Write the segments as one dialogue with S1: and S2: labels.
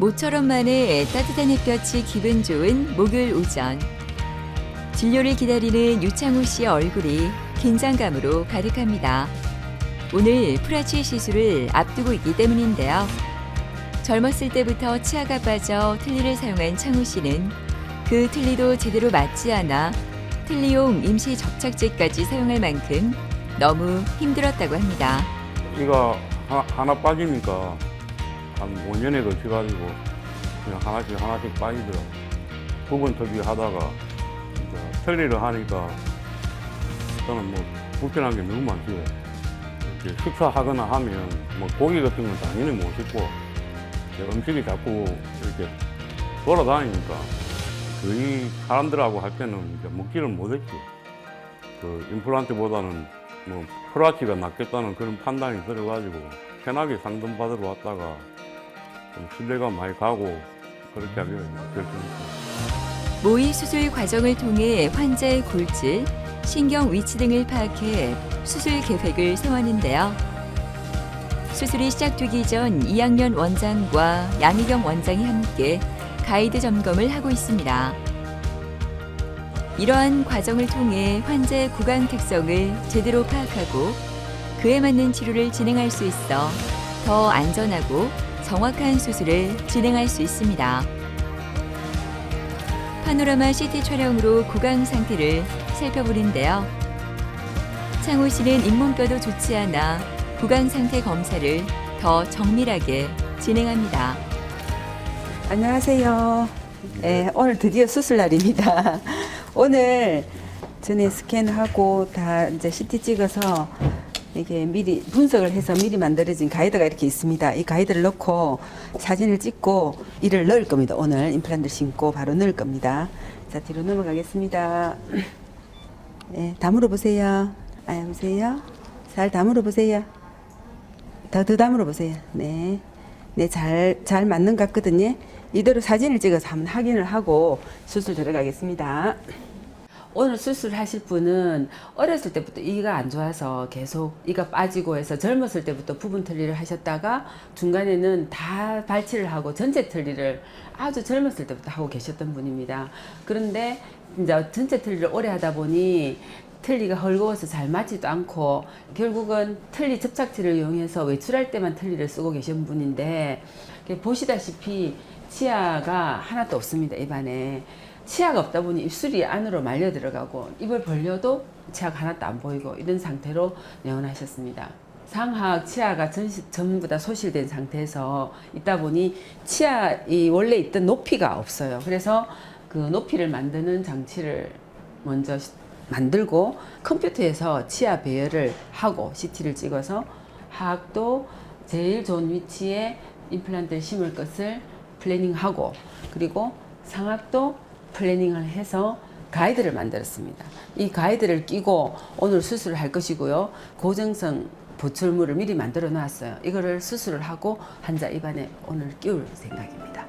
S1: 모처럼 만에 따뜻한 햇볕이 기분 좋은 목요일 오전. 진료를 기다리는 유창호 씨의 얼굴이 긴장감으로 가득합니다. 오늘 프라치 시술을 앞두고 있기 때문인데요. 젊었을 때부터 치아가 빠져 틀니를 사용한 창호 씨는 그 틀니도 제대로 맞지 않아 틀니용 임시 접착제까지 사용할 만큼 너무 힘들었다고 합니다.
S2: 이가 하나 빠지니까 한 5년에 걸쳐가지고 그냥 하나씩 빠지더라고. 부분터비 하다가 이제 틀니를 하니까 저는 뭐 불편한 게 너무 많죠. 이렇게 식사하거나 하면 뭐 고기 같은 건 당연히 못 씹고 음식이 자꾸 이렇게 돌아다니니까 거의 사람들하고 할 때는 이제 먹지를 못했지. 그 임플란트보다는 뭐 프라치가 낫겠다는 그런 판단이 들어가지고 편하게 상담받으러 왔다가 좀 신뢰가 많이 가고 그렇게 하기로 결정했습니다.
S1: 모의 수술 과정을 통해 환자의 골질, 신경 위치 등을 파악해 수술 계획을 세웠는데요. 수술이 시작되기 전 2학년 원장과 양희경 원장이 함께 가이드 점검을 하고 있습니다. 이러한 과정을 통해 환자의 구강 특성을 제대로 파악하고 그에 맞는 치료를 진행할 수 있어 더 안전하고 정확한 수술을 진행할 수 있습니다. 파노라마 CT 촬영으로 구강 상태를 살펴보는데요. 창호 씨는 잇몸뼈도 좋지 않아 구강 상태 검사를 더 정밀하게 진행합니다.
S3: 안녕하세요. 네, 오늘 드디어 수술 날입니다. 오늘 전에 스캔하고 다 이제 CT 찍어서 이게 미리 분석을 해서 미리 만들어진 가이드가 이렇게 있습니다. 이 가이드를 넣고 사진을 찍고 이를 넣을 겁니다. 오늘 임플란트 심고 바로 넣을 겁니다. 자, 뒤로 넘어가겠습니다. 네, 다물어 보세요. 보세요. 잘 다물어 보세요. 더 다물어 보세요. 네. 네, 잘 맞는 것 같거든요. 이대로 사진을 찍어서 한번 확인을 하고 수술 들어가겠습니다. 오늘 수술하실 분은 어렸을 때부터 이가 안 좋아서 계속 이가 빠지고 해서 젊었을 때부터 부분 틀니를 하셨다가 중간에는 다 발치를 하고 전체 틀니를 아주 젊었을 때부터 하고 계셨던 분입니다. 그런데 이제 전체 틀니를 오래 하다 보니 틀니가 헐거워서 잘 맞지도 않고 결국은 틀니 접착제를 이용해서 외출할 때만 틀니를 쓰고 계신 분인데 보시다시피 치아가 하나도 없습니다. 입안에 치아가 없다 보니 입술이 안으로 말려 들어가고 입을 벌려도 치아가 하나도 안 보이고 이런 상태로 내원하셨습니다. 상하악 치아가 전부 다 소실된 상태에서 있다 보니 치아이 원래 있던 높이가 없어요. 그래서 그 높이를 만드는 장치를 먼저 만들고 컴퓨터에서 치아 배열을 하고 CT를 찍어서 하악도 제일 좋은 위치에 임플란트를 심을 것을 플래닝하고 그리고 상악도 플래닝을 해서 가이드를 만들었습니다. 이 가이드를 끼고 오늘 수술을 할 것이고요. 고정성 보철물을 미리 만들어 놨어요. 이거를 수술을 하고 환자 입안에 오늘 끼울 생각입니다.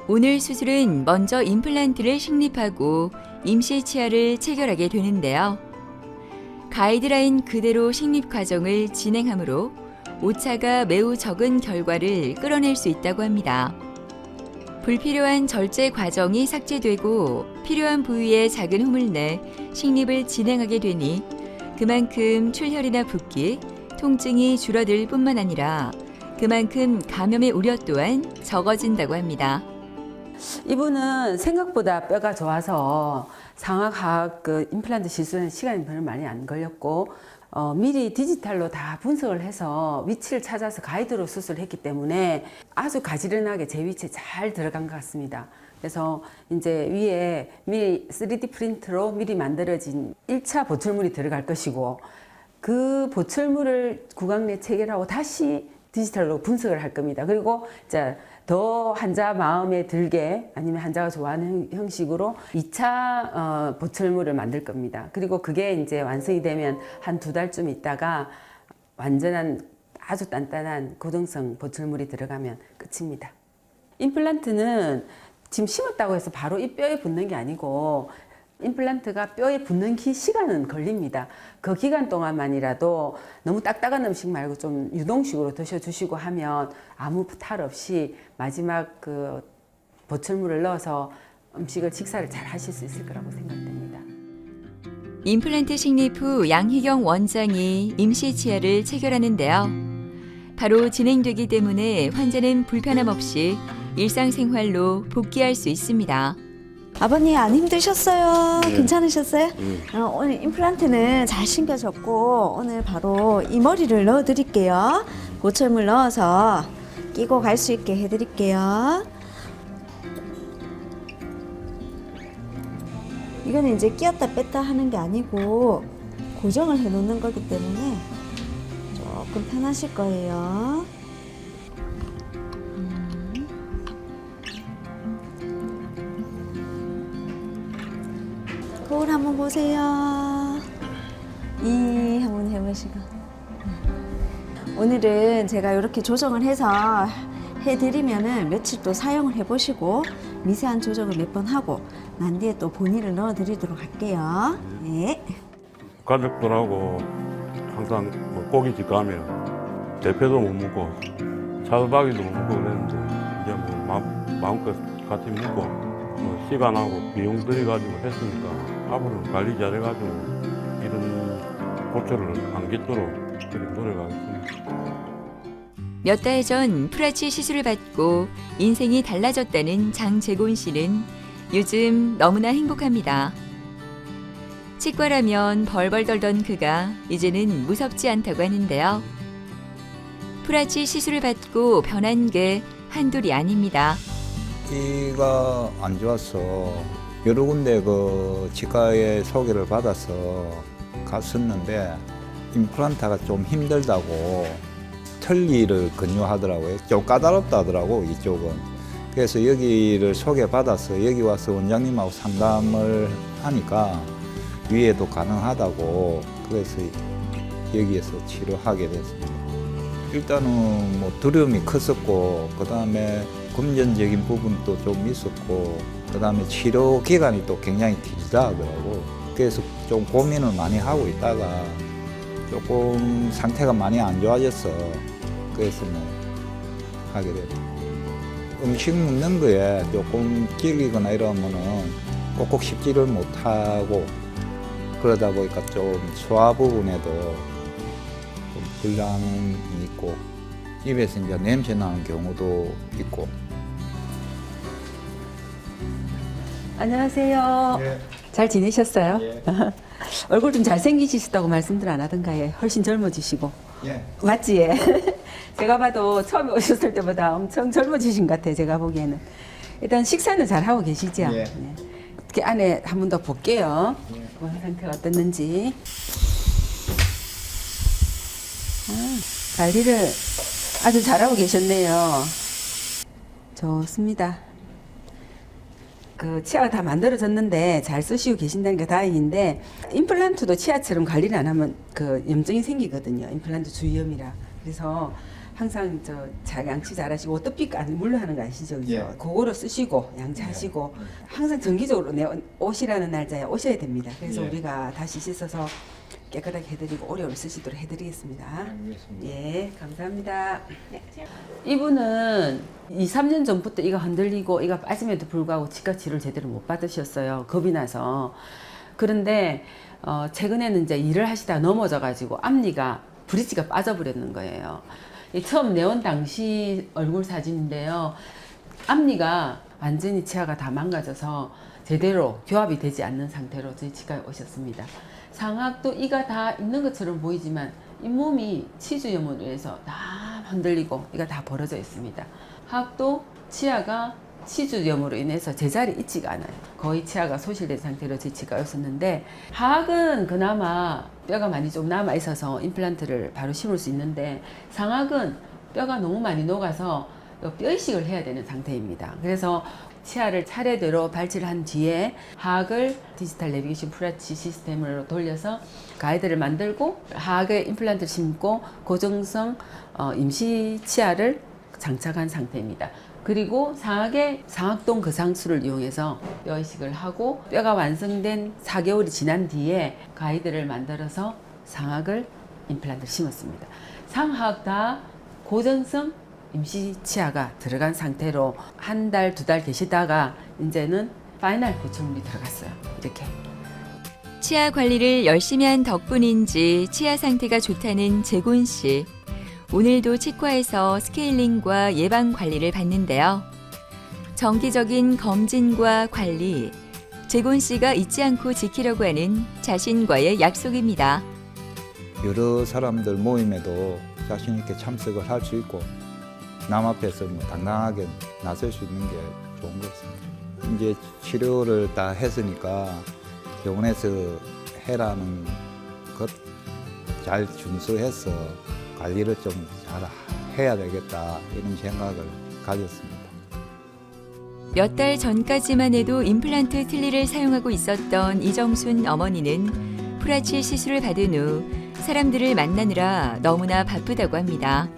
S1: 오늘 수술은 먼저 임플란트를 식립하고 임시 치아를 체결하게 되는데요. 가이드라인 그대로 식립 과정을 진행하므로 오차가 매우 적은 결과를 끌어낼 수 있다고 합니다. 불필요한 절제 과정이 삭제되고 필요한 부위에 작은 홈을 내 식립을 진행하게 되니 그만큼 출혈이나 붓기, 통증이 줄어들 뿐만 아니라 그만큼 감염의 우려 또한 적어진다고 합니다.
S3: 이분은 생각보다 뼈가 좋아서 상악하악 그 임플란트 시술하는 시간이 별로 많이 안 걸렸고 미리 디지털로 다 분석을 해서 위치를 찾아서 가이드로 수술했기 때문에 아주 가지런하게 제 위치에 잘 들어간 것 같습니다. 그래서 이제 위에 미리 3D 프린트로 미리 만들어진 1차 보철물이 들어갈 것이고 그 보철물을 구강 내 체결하고 다시 디지털로 분석을 할 겁니다. 그리고 자, 더 환자 마음에 들게 아니면 환자가 좋아하는 형식으로 2차 보철물을 만들 겁니다. 그리고 그게 이제 완성이 되면 한 2달쯤 있다가 완전한 아주 단단한 고정성 보철물이 들어가면 끝입니다. 임플란트는 지금 심었다고 해서 바로 이 뼈에 붙는 게 아니고 임플란트가 뼈에 붙는 시간은 걸립니다. 그 기간 동안만이라도 너무 딱딱한 음식 말고 좀 유동식으로 드셔주시고 하면 아무 탈 없이 마지막 그 보철물을 넣어서 음식을 식사를 잘 하실 수 있을 거라고 생각됩니다.
S1: 임플란트 식립 후 양희경 원장이 임시 치아를 체결하는데요. 바로 진행되기 때문에 환자는 불편함 없이 일상생활로 복귀할 수 있습니다.
S4: 아버님 안 힘드셨어요?
S2: 네.
S4: 괜찮으셨어요?
S2: 네.
S4: 오늘 임플란트는 잘 신겨졌고 오늘 바로 이 머리를 넣어드릴게요. 보철물 넣어서 끼고 갈 수 있게 해드릴게요. 이거는 이제 끼었다 뺐다 하는 게 아니고 고정을 해 놓는 거기 때문에 조금 편하실 거예요. 거울 한번 보세요. 이 한번 해보시고. 오늘은 제가 이렇게 조정을 해서 해드리면은 며칠 또 사용을 해보시고 미세한 조정을 몇 번 하고 난 뒤에 또 본인을 넣어드리도록 할게요. 네.
S2: 가족들하고 항상 뭐 고깃집 가면 대패도 못 먹고 차돌박이도 못 먹고 그랬는데 이제 뭐 마음껏 같이 먹고 뭐 시간하고 비용 들여가지고 했으니까 앞으로 관리 잘해가지고 이런 고초를 안 겪도록 그렇게 노력하겠습니다.
S1: 몇 달 전 프라치 시술을 받고 인생이 달라졌다는 장재곤 씨는 요즘 너무나 행복합니다. 치과라면 벌벌 떨던 그가 이제는 무섭지 않다고 하는데요. 프라치 시술을 받고 변한 게 한둘이 아닙니다.
S5: 이가 안 좋아서 여러 군데 그 치과에 소개를 받아서 갔었는데 임플란트가 좀 힘들다고 틀니를 권유하더라고요. 좀 까다롭다 하더라고 이쪽은. 그래서 여기를 소개받아서 여기 와서 원장님하고 상담을 하니까 위에도 가능하다고 그래서 여기에서 치료하게 됐습니다. 일단은 뭐 두려움이 컸었고 그 다음에 금전적인 부분도 좀 있었고 그 다음에 치료 기간이 또 굉장히 길다 하더라고. 그래서 좀 고민을 많이 하고 있다가 조금 상태가 많이 안 좋아졌어. 그래서 뭐 하게 됐다. 음식 먹는 거에 조금 질리거나 이러면은 꼭꼭 씹지를 못하고 그러다 보니까 좀 소화 부분에도 좀 불량이 있고 입에서 이제 냄새 나는 경우도 있고.
S3: 안녕하세요.
S5: 예.
S3: 잘 지내셨어요?
S5: 예.
S3: 얼굴 좀 잘생기시다고 말씀들 안 하던가요? 훨씬 젊어지시고.
S5: 예.
S3: 맞지? 예. 제가 봐도 처음에 오셨을 때보다 엄청 젊어지신 것 같아요. 제가 보기에는. 일단 식사는 잘 하고 계시죠?
S5: 예.
S3: 네. 이렇게 안에 한 번 더 볼게요.
S5: 예.
S3: 뭐 상태가 어떻는지. 관리를 아주 잘하고 계셨네요. 좋습니다. 그 치아가 다 만들어졌는데 잘 쓰시고 계신다는 게 다행인데 임플란트도 치아처럼 관리를 안 하면 그 염증이 생기거든요. 임플란트 주위염이라. 그래서 항상 양치 잘하시고 오토픽 물로 하는 거 아시죠? 그죠?
S5: 예.
S3: 그거로 쓰시고 양치하시고 항상 정기적으로 내 옷이라는 날짜에 오셔야 됩니다. 그래서
S5: 예.
S3: 우리가 다시 씻어서 깨끗하게 해드리고 오래오래 쓰시도록 해드리겠습니다.
S5: 알겠습니다.
S3: 예, 감사합니다. 이분은 2, 3년 전부터 이가 흔들리고 이가 빠짐에도 불구하고 치과 치료를 제대로 못 받으셨어요. 겁이 나서. 그런데 최근에는 이제 일을 하시다가 넘어져가지고 앞니가 브릿지가 빠져버렸는 거예요. 이 처음 내온 당시 얼굴 사진인데요. 앞니가 완전히 치아가 다 망가져서 제대로 교합이 되지 않는 상태로 저희 치과에 오셨습니다. 상악도 이가 다 있는 것처럼 보이지만 잇몸이 치주염으로 인해서 다 흔들리고 이가 다 벌어져 있습니다. 하악도 치아가 치주염으로 인해서 제자리 있지가 않아요. 거의 치아가 소실된 상태로 제 치과에 왔었는데 하악은 그나마 뼈가 많이 좀 남아 있어서 임플란트를 바로 심을 수 있는데 상악은 뼈가 너무 많이 녹아서 뼈 이식을 해야 되는 상태입니다. 그래서 치아를 차례대로 발치를 한 뒤에 하악을 디지털 내비게이션 프라치 시스템으로 돌려서 가이드를 만들고 하악에 임플란트를 심고 고정성 임시 치아를 장착한 상태입니다. 그리고 상악의 상악동 거상술을 이용해서 뼈 이식을 하고 뼈가 완성된 4개월이 지난 뒤에 가이드를 만들어서 상악을 임플란트를 심었습니다. 상하악 다 고정성 임시 치아가 들어간 상태로 한 달, 2달 계시다가 이제는 파이널 보충이 들어갔어요. 이렇게.
S1: 치아 관리를 열심히 한 덕분인지 치아 상태가 좋다는 재곤 씨. 오늘도 치과에서 스케일링과 예방 관리를 받는데요. 정기적인 검진과 관리, 재곤 씨가 잊지 않고 지키려고 하는 자신과의 약속입니다.
S5: 여러 사람들 모임에도 자신 있게 참석을 할 수 있고 남 앞에서 뭐 당당하게 나설 수 있는 게 좋은 것 같습니다. 이제 치료를 다 했으니까 병원에서 해라는 것 잘 준수해서 관리를 좀 잘 해야 되겠다 이런 생각을 가졌습니다.
S1: 몇 달 전까지만 해도 임플란트 틀니를 사용하고 있었던 이정순 어머니는 프라치 시술을 받은 후 사람들을 만나느라 너무나 바쁘다고 합니다.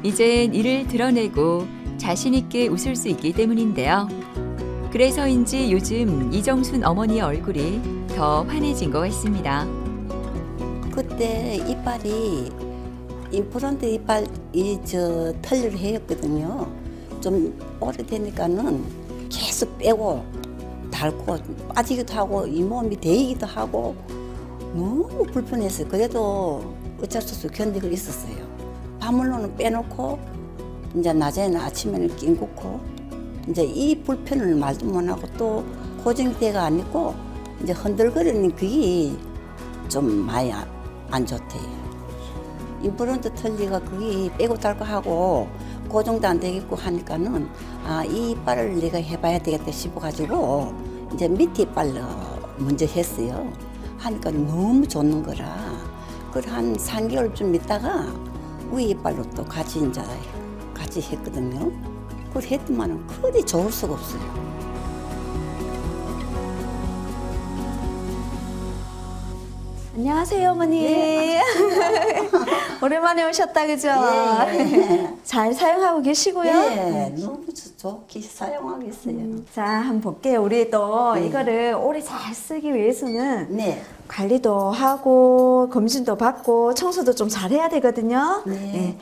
S1: 이젠 이를 드러내고 자신 있게 웃을 수 있기 때문인데요. 그래서인지 요즘 이정순 어머니의 얼굴이 더 환해진 것 같습니다.
S6: 그때 이빨이 임플란트 이빨이 털리를 했거든요. 좀 오래되니까는 계속 빼고 닳고 빠지기도 하고 잇몸이 데이기도 하고 너무 불편했어요. 그래도 어쩔 수 없이 견디고 있었어요. 밤물로는 빼놓고 이제 낮에는 아침에는 낀 굽고 이제 이 불편을 말도 못하고 또 고정대가 아니고 이제 흔들거리는 그게 좀 많이 안 좋대요. 임플란트 털리가 그게 빼고 달고 하고 고정도 안 되겠고 하니까는 이 이빨을 내가 해봐야 되겠다 싶어가지고 이제 밑에 이빨로 먼저 했어요. 하니까 너무 좋는 거라. 그걸 한 3개월쯤 있다가 위에 이빨로 또 같이 했거든요. 그걸 했더만은 그리 좋을 수가 없어요.
S4: 안녕하세요, 어머니.
S6: 네,
S4: 오랜만에 오셨다, 그죠?
S6: 예.
S4: 잘 사용하고 계시고요.
S6: 네, 너무 좋게 사용하고 있어요.
S4: 자, 한번 볼게요. 우리 또 이거를 오래 잘 쓰기 위해서는
S6: 네.
S4: 관리도 하고 검진도 받고 청소도 좀 잘해야 되거든요.
S6: 네.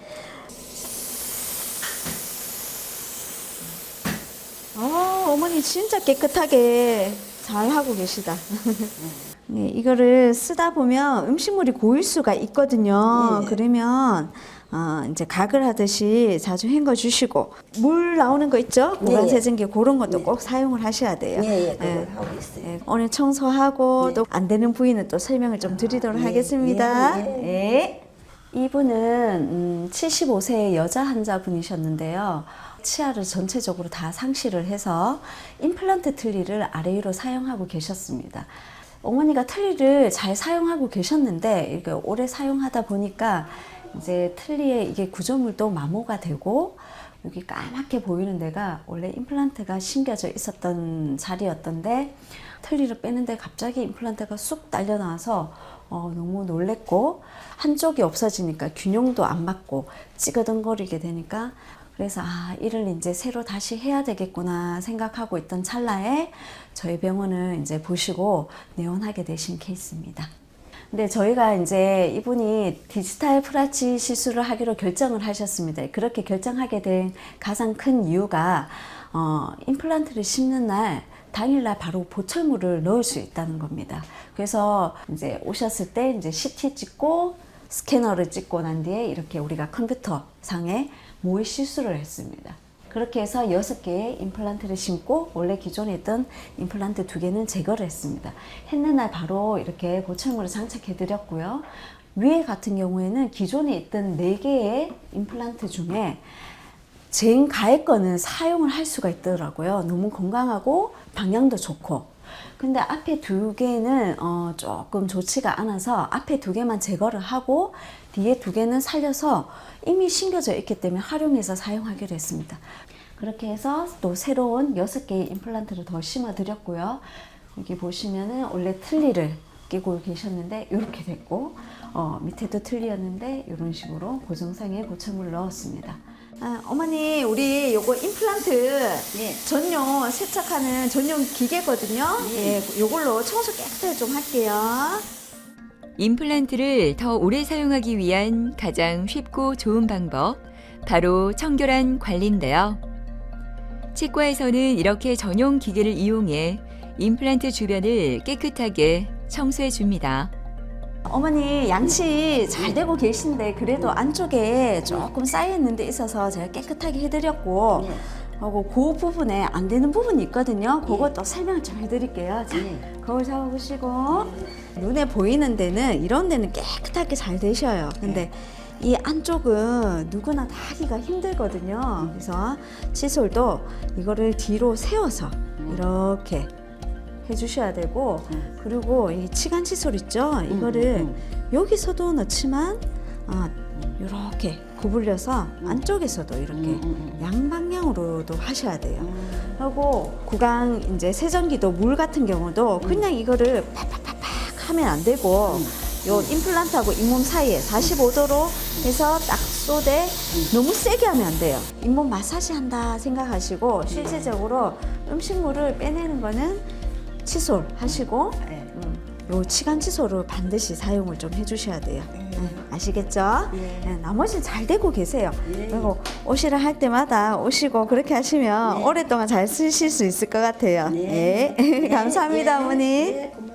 S4: 어머니 진짜 깨끗하게 잘 하고 계시다. 네, 이거를 쓰다 보면 음식물이 고일 수가 있거든요.
S6: 네.
S4: 그러면 이제 각을 하듯이 자주 헹궈 주시고 물 나오는 거 있죠?
S6: 네.
S4: 보관 세정기 그런 것도
S6: 네.
S4: 꼭 사용을 하셔야 돼요.
S6: 네, 그걸
S4: 네.
S6: 하고 있어요.
S4: 네, 오늘 청소하고
S6: 네.
S4: 또 안 되는 부위는 또 설명을 좀 드리도록
S6: 네,
S4: 하겠습니다.
S6: 네, 네.
S4: 네. 이분은 75세의 여자 환자분이셨는데요. 치아를 전체적으로 다 상실을 해서 임플란트 틀니를 아래 위로 사용하고 계셨습니다. 어머니가 틀니를 잘 사용하고 계셨는데 이렇게 오래 사용하다 보니까 이제 틀니에 이게 구조물도 마모가 되고 여기 까맣게 보이는 데가 원래 임플란트가 심겨져 있었던 자리였던데 틀니를 빼는데 갑자기 임플란트가 쑥 딸려 나와서 너무 놀랬고 한쪽이 없어지니까 균형도 안 맞고 찌그덩거리게 되니까 그래서 이를 이제 새로 다시 해야 되겠구나 생각하고 있던 찰나에 저희 병원을 이제 보시고 내원하게 되신 케이스입니다. 근데 저희가 이제 이분이 디지털 프라치 시술을 하기로 결정을 하셨습니다. 그렇게 결정하게 된 가장 큰 이유가 임플란트를 심는 날 당일날 바로 보철물을 넣을 수 있다는 겁니다. 그래서 이제 오셨을 때 이제 CT 찍고 스캐너를 찍고 난 뒤에 이렇게 우리가 컴퓨터 상에 모의 시술을 했습니다. 그렇게 해서 6개의 임플란트를 심고 원래 기존에 있던 임플란트 2개는 제거를 했습니다. 했는 날 바로 이렇게 보철물을 장착해 드렸고요. 위에 같은 경우에는 기존에 있던 4개의 임플란트 중에 젠 가해 거는 사용을 할 수가 있더라고요. 너무 건강하고 방향도 좋고. 근데 앞에 2개는 조금 좋지가 않아서 앞에 2개만 제거를 하고 뒤에 2개는 살려서 이미 심겨져 있기 때문에 활용해서 사용하기로 했습니다. 그렇게 해서 또 새로운 6개의 임플란트를 더 심어 드렸고요. 여기 보시면은 원래 틀니를 끼고 계셨는데 이렇게 됐고 밑에도 틀니였는데 이런 식으로 고정상에 보철물을 넣었습니다. 어머니, 우리 요거 임플란트
S6: 네.
S4: 전용 세척하는 전용 기계거든요.
S6: 네.
S4: 예, 요걸로 청소 깨끗하게 좀 할게요.
S1: 임플란트를 더 오래 사용하기 위한 가장 쉽고 좋은 방법, 바로 청결한 관리인데요. 치과에서는 이렇게 전용 기계를 이용해 임플란트 주변을 깨끗하게 청소해 줍니다.
S4: 어머니, 양치 잘 되고 계신데 그래도 안쪽에 조금 쌓여있는 데 있어서 제가 깨끗하게 해드렸고,
S6: 네.
S4: 하고 그 부분에 안 되는 부분이 있거든요. 그것도 설명을 좀 해드릴게요. 자,
S6: 네.
S4: 거울 잡아보시고, 눈에 보이는 데는 이런 데는 깨끗하게 잘 되셔요. 근데 이 안쪽은 누구나 다 하기가 힘들거든요. 그래서 칫솔도 이거를 뒤로 세워서 이렇게 해주셔야 되고, 그리고 이 치간 칫솔 있죠? 이거를 여기서도 넣지만 이렇게 구불려서 안쪽에서도 이렇게 양방향으로도 하셔야 돼요. 그리고 구강 이제 세정기도 물 같은 경우도 그냥 이거를 팍팍팍팍 하면 안 되고, 요 임플란트하고 잇몸 사이에 45도로 해서 딱 쏘되 너무 세게 하면 안 돼요. 잇몸 마사지 한다 생각하시고, 실질적으로 음식물을 빼내는 거는 칫솔 하시고, 요 치간 칫솔을 반드시 사용을 좀 해주셔야 돼요. 아시겠죠? 네, 나머지는 잘 되고 계세요. 그리고 오시라 할 때마다 오시고 그렇게 하시면 오랫동안 잘 쓰실 수 있을 것 같아요. 네. 감사합니다, 어머니.
S6: 네, 고마워요.